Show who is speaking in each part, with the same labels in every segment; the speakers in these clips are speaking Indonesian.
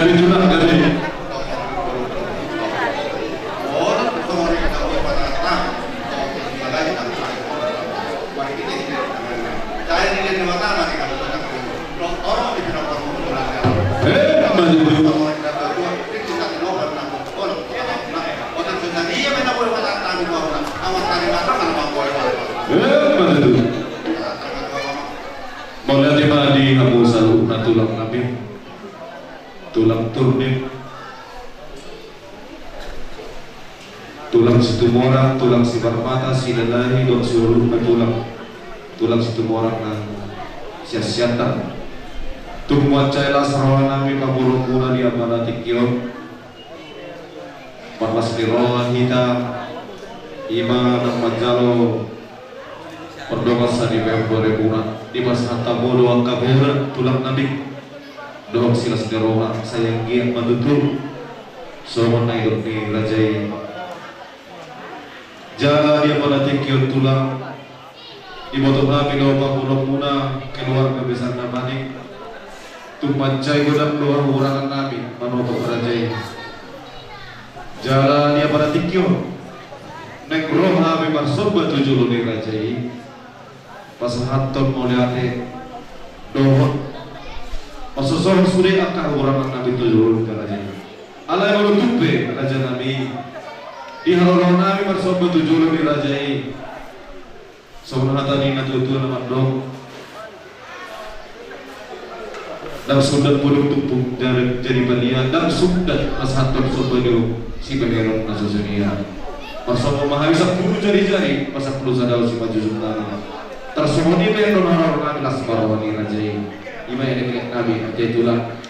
Speaker 1: Dari tulang gede. Boleh tiba di kamu selalu na tulang nabi, tulang turnip, tulang situmorang, tulang si barmata, si lalahi, don si ulun na tulang situmorang na siasyatan. Tumuat cailah sarawan namin kabulong muna di amanatik yun. Parmas liroan hitam, ima ng majalo, perdokas sa di bebore muna. Di mas hantabodo ang kabura tulang nabi doon sila sa deroha sayang giyak madutul so manayon ni Rajay jala dia palatik yun tulang di botong nabi doon pangulong muna keluar kebesaran namanik tumancay ko ng luar urangan namin manotok Rajay jala dia palatik yun nekroh nabi marsoba tujulo ni Rajay pas hanton mo liate dohon masusor sudah akar orang nabi tujuh karena alai baru tupe raja nabi di halau nabi bersobat tujuh di rajai sebenarnya tadi ngatu nama dong dan sudah puluh tumpuk dari jadi balia dan sudah pas hanton sobat itu si pengerong nasusunia pas sobat mahal bisa puluh jari pas puluh sadau si maju sunnah tersembunyi itu yang orang nabi las barawani rajai ima yang dilihat nabi rajai tulang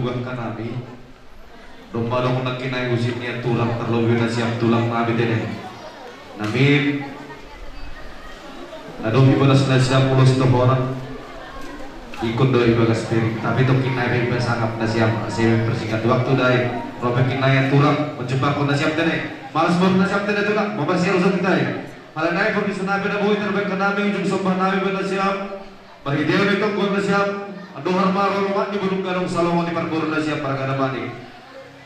Speaker 1: buah kanabi domba dong nak kinai usimnya tulang terlebih na siap tulang nabi tene nabi aduh ibadah sudah siap mulus to orang ikut do ibadah spirit tapi to kinai ibadah sangat na siap saya persingkat waktu dari robek kinai tulang mencoba pun na siap tene malas pun na siap tene tulang membersih urusan kita ya malah naik pun bisa nabi na buhay terbaik kanabi ujung sombah nabi ibadah siap bagi dia itu gua na siap aduh harma rumah di belum garung salongan di parkour na siap para kanabani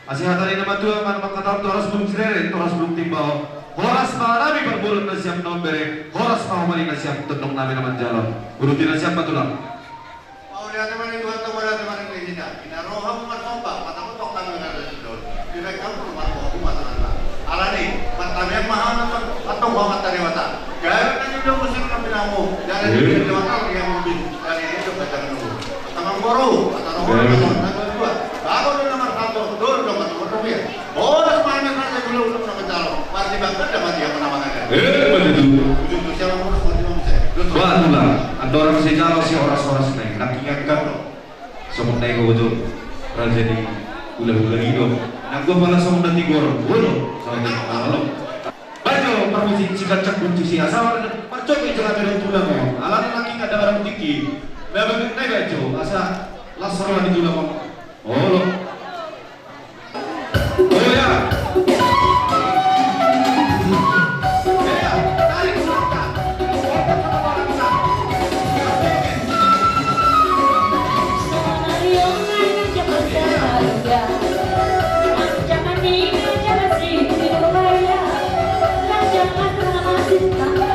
Speaker 1: asihatan ini nama Tuhan mana kata horas belum cerere horas belum timbau horas nabi berbulan na siap nombere horas mali na siap tendong nabi naman jalan urutin na siap batulang
Speaker 2: mau lihat teman itu atau pada teman yang tidak ina roha matomba matamu tok tangan ada sidol direk kamu rumah aku matanan alani matanya mahal atau bawa tadi mata gaya kan udah musim kami namu jangan di dewata yang mobil dari itu baca menunggu tangan boru atau nomor tanggal 2 baru nomor 1 tur nomor 2 ya bolas mana saja dulu untuk nomor calon masih bangga dapat dia menamakan
Speaker 1: betul
Speaker 2: itu siapa harus mati manusia
Speaker 1: batulang ada orang si calo si horas naik kakinya kan somong naik ke ujung raja di ulah hidup nah gua malah somong nanti gor bono sama kalau bajo permisi jika cek kunci si asal pacok ke jalan dari tulang ya alat laki nggak ada barang tinggi naik bajo asa lasar di tulang oh lo oh ya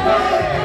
Speaker 3: Bye.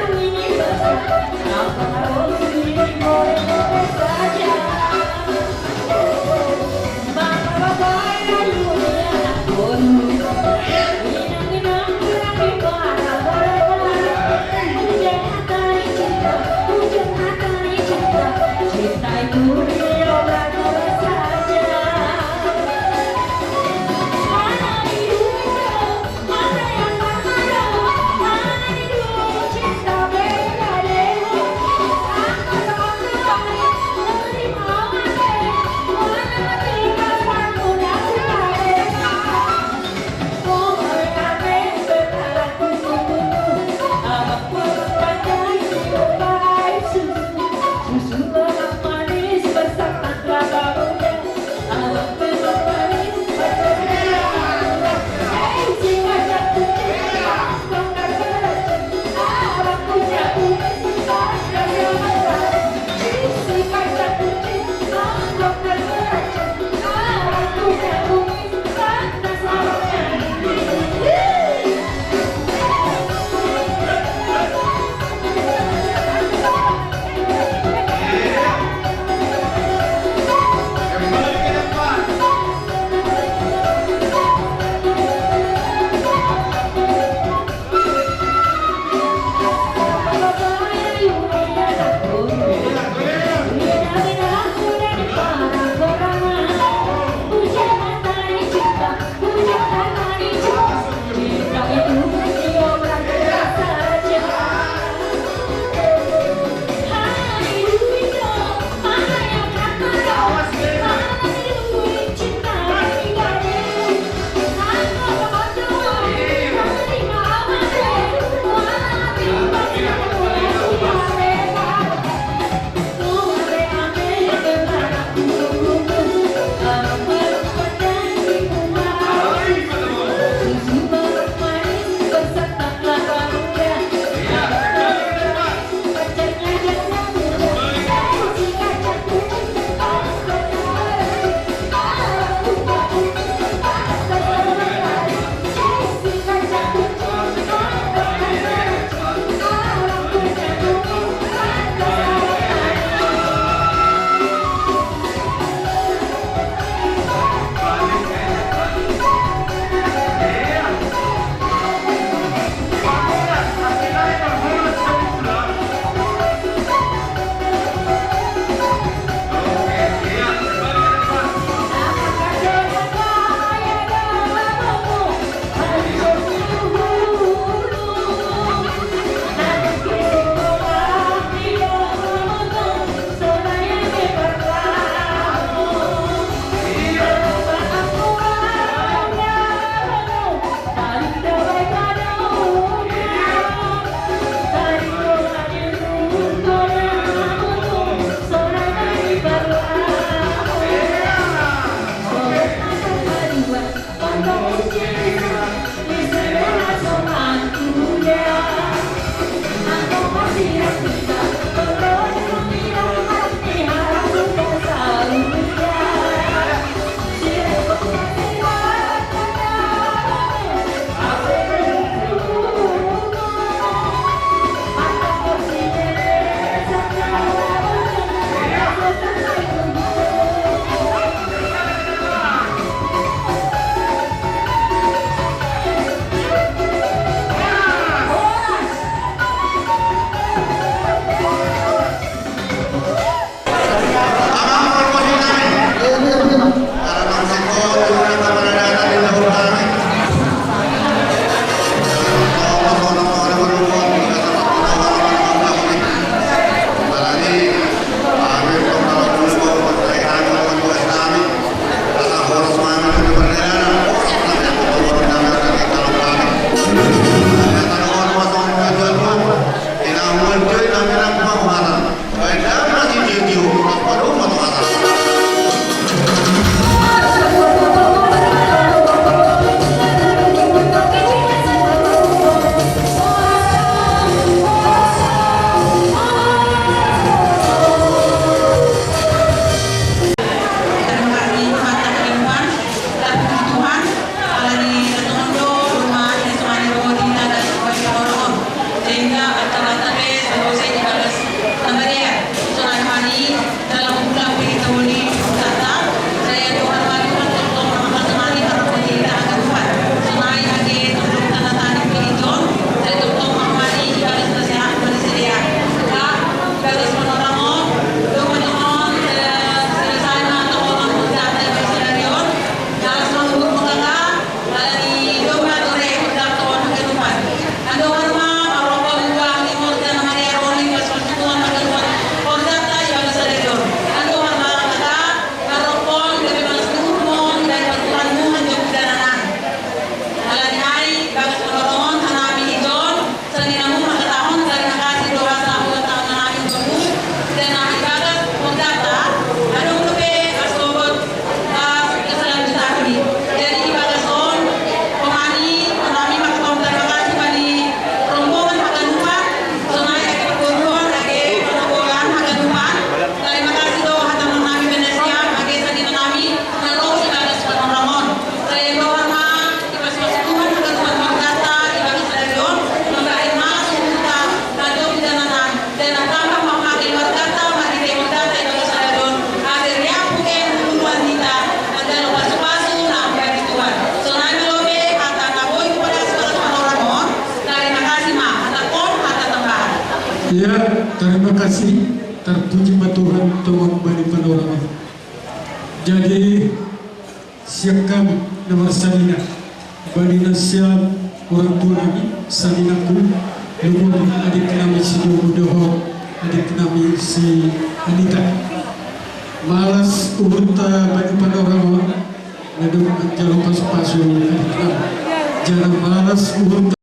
Speaker 3: Terima kasih, terpuji Tuhan Tuhan bani panorama. Jadi siap kami nomor salina bani siap orang tua kami salinaku luhur adik kami si Doho adik kami si Anita malas urunta bani panorama ngeduk jalur pas-pasu adik kami jangan malas urunta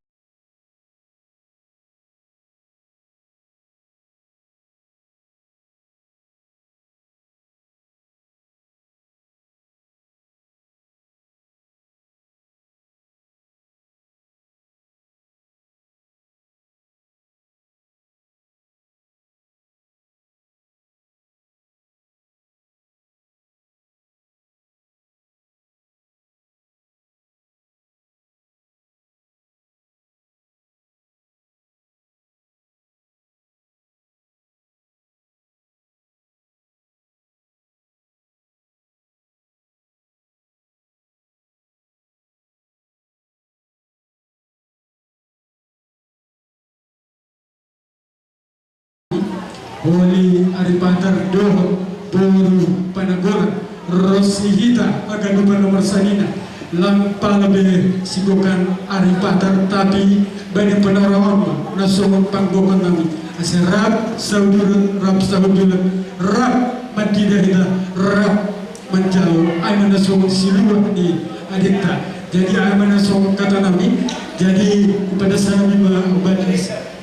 Speaker 3: Holy Aripatar Doho Boru Panagora Rosihita Agadupa nomor sanina Lampalabe Sigokan Aripatar tapi Bani Panarawama Nasomong Panggoman Nami Aserab Saudul Rab Saudul Rab Mandidahida Rab Manjalo Aimana Somong Siluah di Adikta jadi Aimana Somong kata Nami jadi pada saat lima Bani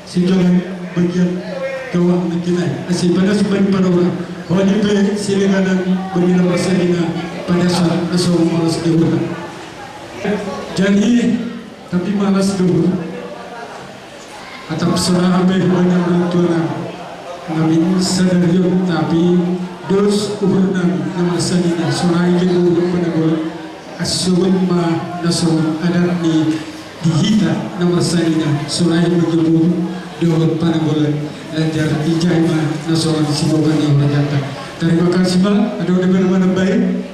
Speaker 3: Sinjolan bagian kawang nakinay asing pada suban panora holy be silinganan bumila masalina pada saat asong malas dehura jadi tapi malas dehura atap selaha be banyak orang tua namin sadaryo tapi dos uhur nami nama salina sunai gitu panagol asong ma nasong adat ni dihita nama salina sunai begitu doon panagol lanjar ijaima nasoran sibogan yang berkata terima kasih Pak ada udah mana baik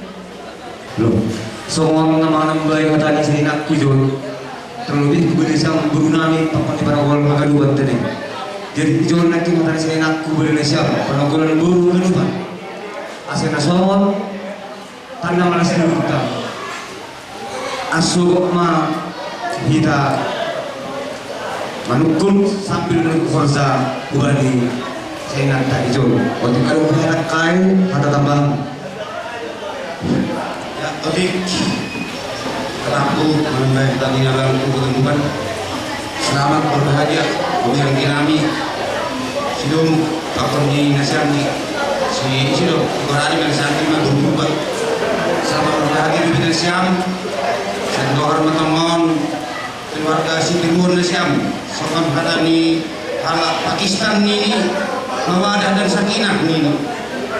Speaker 4: loh semua nama baik katanya sini nak kujon terlebih kebenaran berunami pakai para orang makan dua tadi jadi kujon nanti katanya sini nak kubenaran panagolan baru kan asal nasoran tanda malas kita asuk ma kita manukun sambil menunggu forza ubani saya nanti hijau untuk kalau kita kain kata tambang
Speaker 2: Ya, oke. Kenapa mengenai tadi dalam ketemuan selamat berbahagia yang dinami sidum takon di nasiami si sidum berani nasiami mah berubah selamat berbahagia di nasiam dan doa teman keluarga si timur nasiam sokan hadani halak Pakistan ini mawadah dan sakinah ini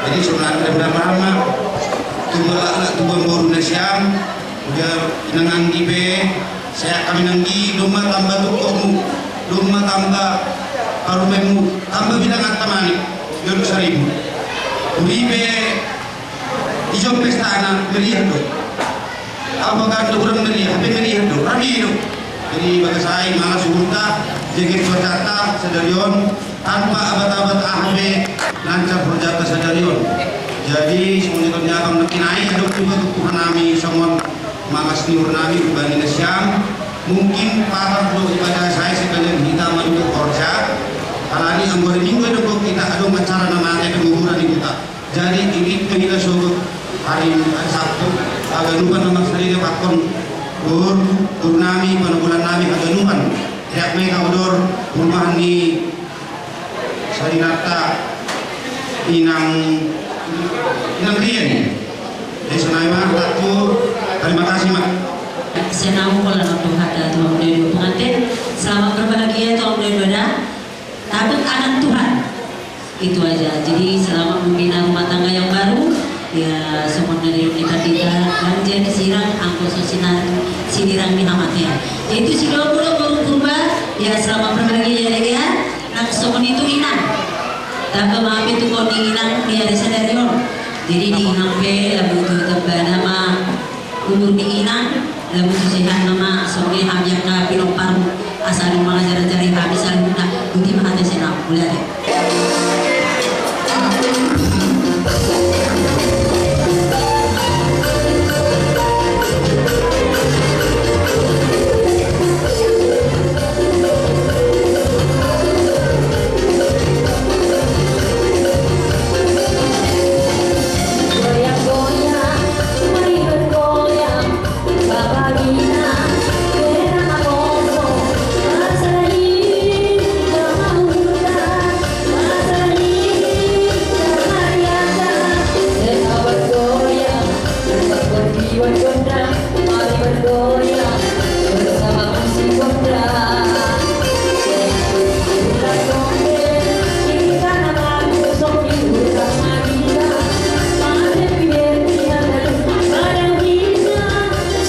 Speaker 2: jadi sudah benar-benar lama tuba baru nasiam udah inangan gibe saya kami nanggi domba tambah tukomu domba tambah karumemu tambah bidang atamani biar seribu uribe ijo pesta anak meriah do apa kan orang meriah apa meriah do rami do jadi bagi saya malah surta jengit berkata sedarion tanpa abad-abad ahbe lancar berjata sedarion jadi semuanya kerja mekinai hidup juga Tuhan kami semua malas niur nami bani nasyam mungkin para do ibadah saya sekalian kita menuju kerja kalani anggota minggu itu kita ada acara namanya keguguran di kita jadi ini kita suruh hari Sabtu agak lupa nama sendiri pakon Purnami, bulan Nabi Aganuhan tiap mereka odor rumah ni Sarinata inang rian sunai mah aku terima kasih mak
Speaker 5: senang pola untuk hada Tuhan dari pengantin selamat berbahagia Tuhan dari takut akan Tuhan itu aja jadi selamat membina rumah tangga yang baru ya semua dari kita lanjut disirang angkut sinirang dihamatnya itu si 20 baru berubah ya selamat berbahagia ya nak semua itu inang tak maaf itu kau diinang dia ada sadarion jadi diinang pe lalu itu tebak nama umur diinang lalu itu sehat nama soalnya hamyak ka pinong paru asal mengajar cari habisan budi mah ada senang boleh jiwa gondang, mari bergoyang bersama musik gondang. Udah gondeng, ini karena lagu sopi udah magila. Mari biar kita lalu pada bisa,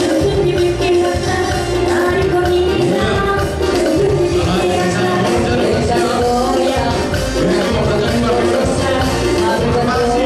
Speaker 5: sungguh dibikin kata dari konina, sungguh dibikin kata kita goyang. Mari bergoyang.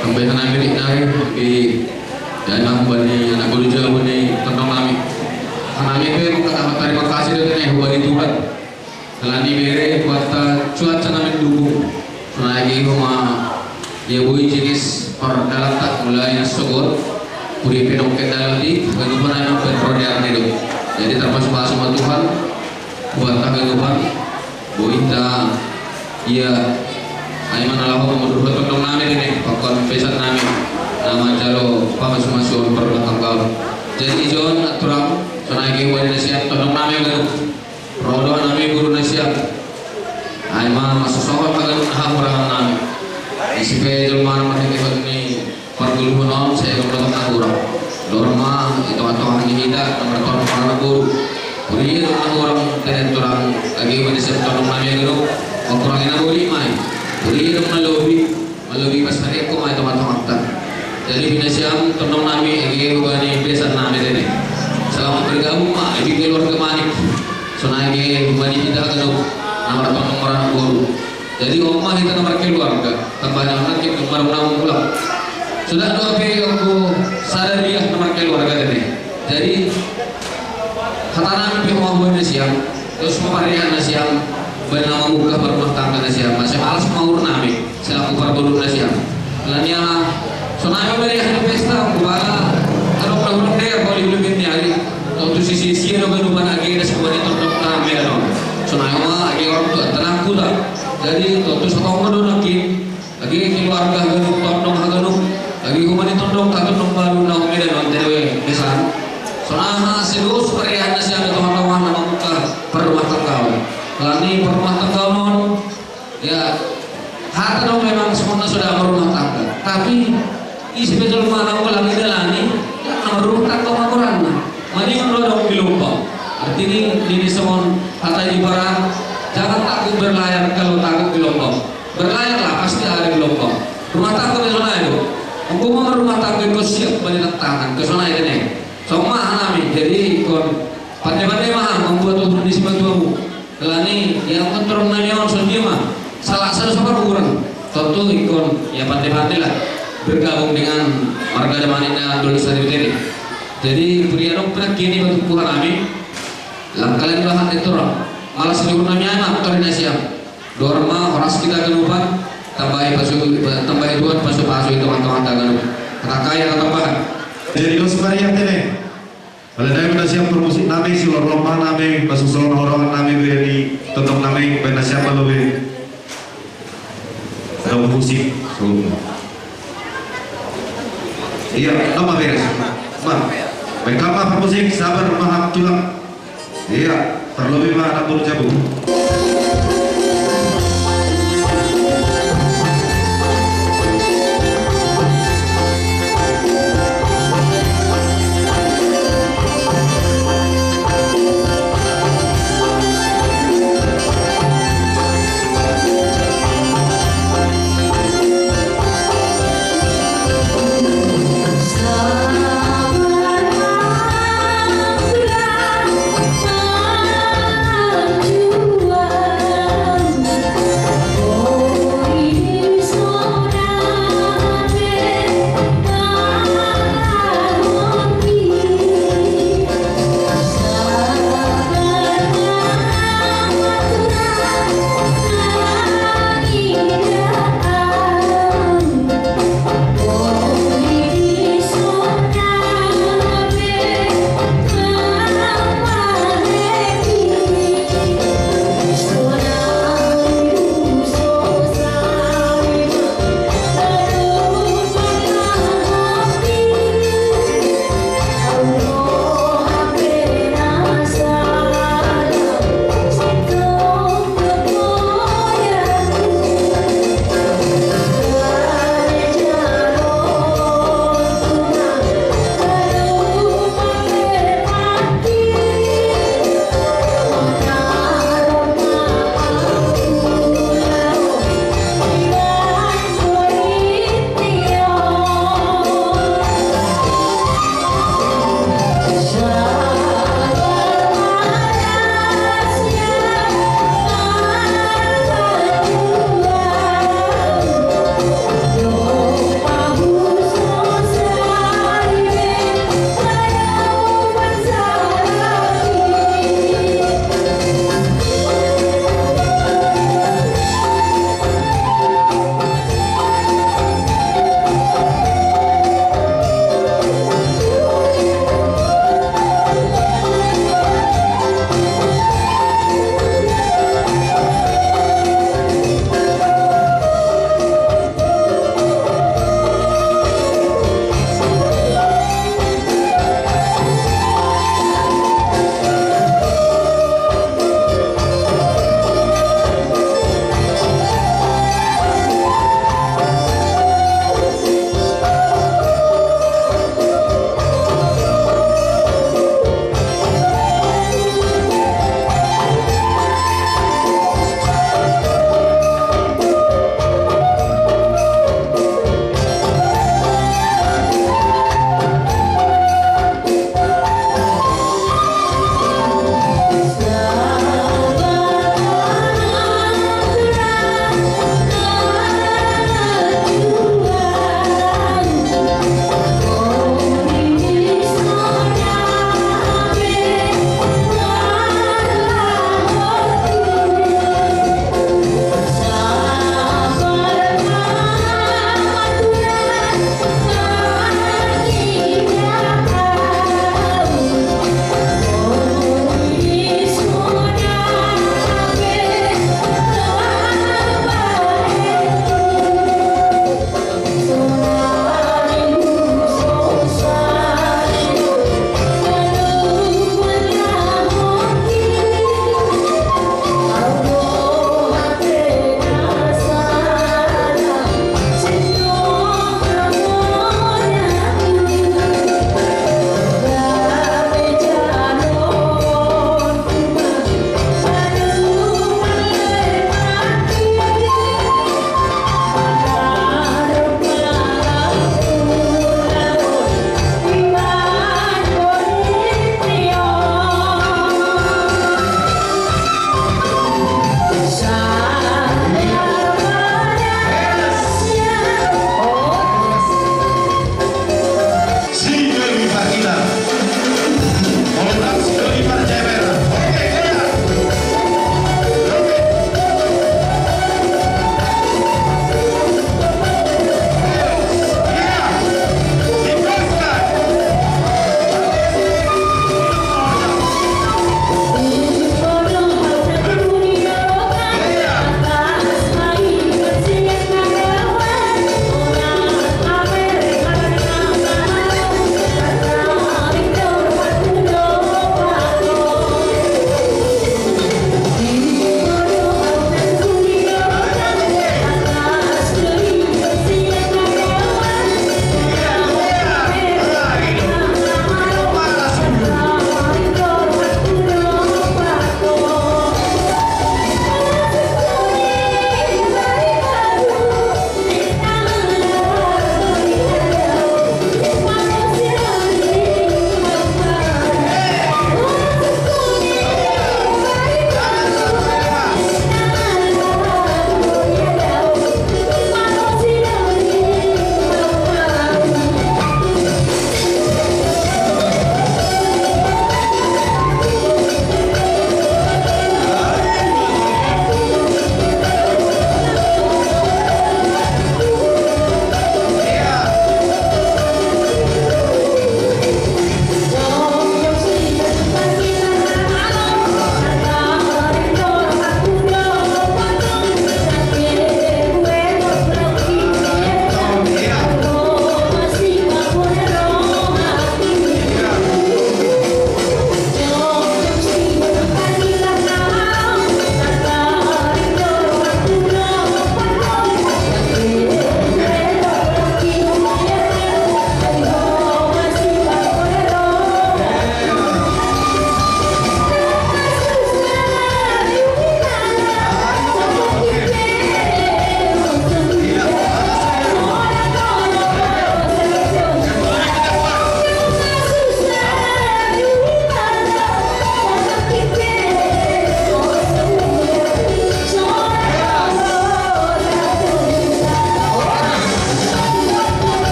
Speaker 6: Sampai sana milik nari di dalam bani anak bulu jawa bani tentang kami. Kami itu terima kasih dengan buat Tuhan. Selain bere buat cuaca kami dukung. Lagi rumah dia bui jenis per dalam tak mulai sogor. Puri penok kendal di kehidupan yang berproduksi itu. Jadi termasuk sama Tuhan buat kehidupan. Buita ia Aiman Allah menurut tentang nami ini pakon pesan nami nama jalo pamas-masuk pertanggal. Jadi John aturan sonai buat nasihat tentang nami kan. Rodo nami guru nasihat. Aiman masuk soal kagak hak orang nami. Isipe jelmaan mati ini perguluan saya kebetulan kurang. Dorma itu atau hita nomor tahun para guru. Beri itu orang tenet orang lagi menisiap tentang nami guru. Kurangin aku 5. Beri itu melobi pas hari aku mai teman-teman. Jadi binasiam tentang nami lagi bukan pesan nami ini. Selamat bergabung mak di keluarga manik. Sonai ke bani kita kan nomor orang guru. Jadi omah kita nomor keluarga. Tambahnya anak kita nomor pulang. Sudah 2 hari aku sadari ya nomor keluarga ini. Jadi kata nami pihak buat siang. Terus memarian siang. Bernama muka berumah tangga nasiam, masih malas mau nami, selaku perguru nasiam. Lainnya, sonai beri hari pesta, kubala, kalau orang dia kalau dibeli ni hari, untuk sisi orang beruban lagi ada sebuah itu untuk kami ada. Sonai mah lagi orang tua tenang kuda, jadi untuk setong kedua lagi keluarga genuk tondong hagenuk, lagi kuman itu tondong tondong baru nak medan on tewe besan. Sonai serius perian nasiam itu teman-teman nama muka berumah tangga. Lani berumah tangga non, ya harta dong memang semuanya sudah berumah tangga. Tapi isi betul mana ko lagi dalani nomor tak ko makuran mani ngodong bilumpa artinya ini semua kata di barang jangan takut berlayar kalau takut bilumpa berlayarlah pasti ada bilumpa rumah tangga besok itu hukum rumah tangga itu siap banyak tangan ke sana itu nih sama kami jadi kon pandai-pandai mah membuat tubuh di sebantuamu kelani yang kontrol nanya orang sendiri mah salah satu sama ukuran tentu ikon ya pandai-pandai lah bergabung dengan marga damanina Doli Sari. Jadi pria dong pernah kini batu Tuhan kami kalian bahan itu orang malah sedikit namanya anak koordinasi yang dorma horas kita kenupan tambahi Tuhan pasu itu teman-teman tangan rakaya tambahan
Speaker 1: Jadi kau sebenarnya tene. Kalau dah sudah siap bermusik nami, silor lomba nami, pasusulan orang nami beri tetap nami, benda siapa lebih ada musik sebelumnya. Iya, nama beres. Baik apa musik, sabar maham tulang. Iya, terlebih mah anak buru jabu.
Speaker 7: Sabar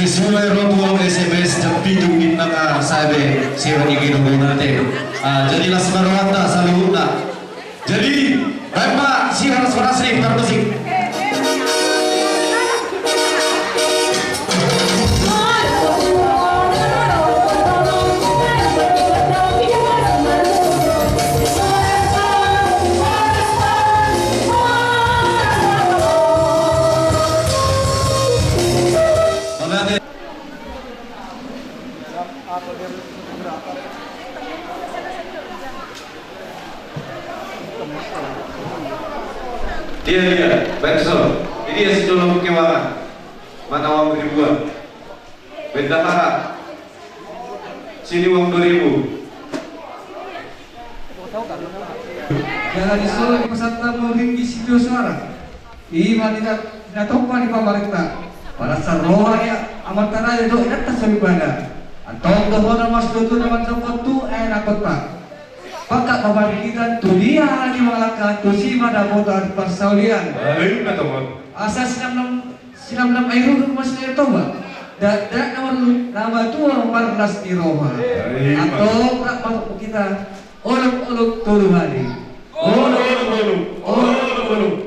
Speaker 1: sesuai rotuang SMS jam pidung kita ka sabe siapa yang kita nanti. Jadilah sebarwata salihuna. Jadi Bapak si harus berasri termusik. Dia, baik so. Ini ya sejumlah kewangan. Mana uang 1000-an? Bendahara. Sini uang 2000.
Speaker 7: Jangan disuruh peserta menginggi video suara. Iman tidak topan di pemerintah. Para sarrohanya amat tanah itu atas beribadah. Atau dohona mas dotu naman sa kotu nakot pa. Pagka pabalikitan tu dia lagi mengalahkan tu si madabotan persaulian.
Speaker 1: Ayun na to.
Speaker 7: Asa sinam ayro mas nito ba? Dadak nama tua marnas di Roma. Atau prak masuk kita olok-olok turu hari. Olok-olok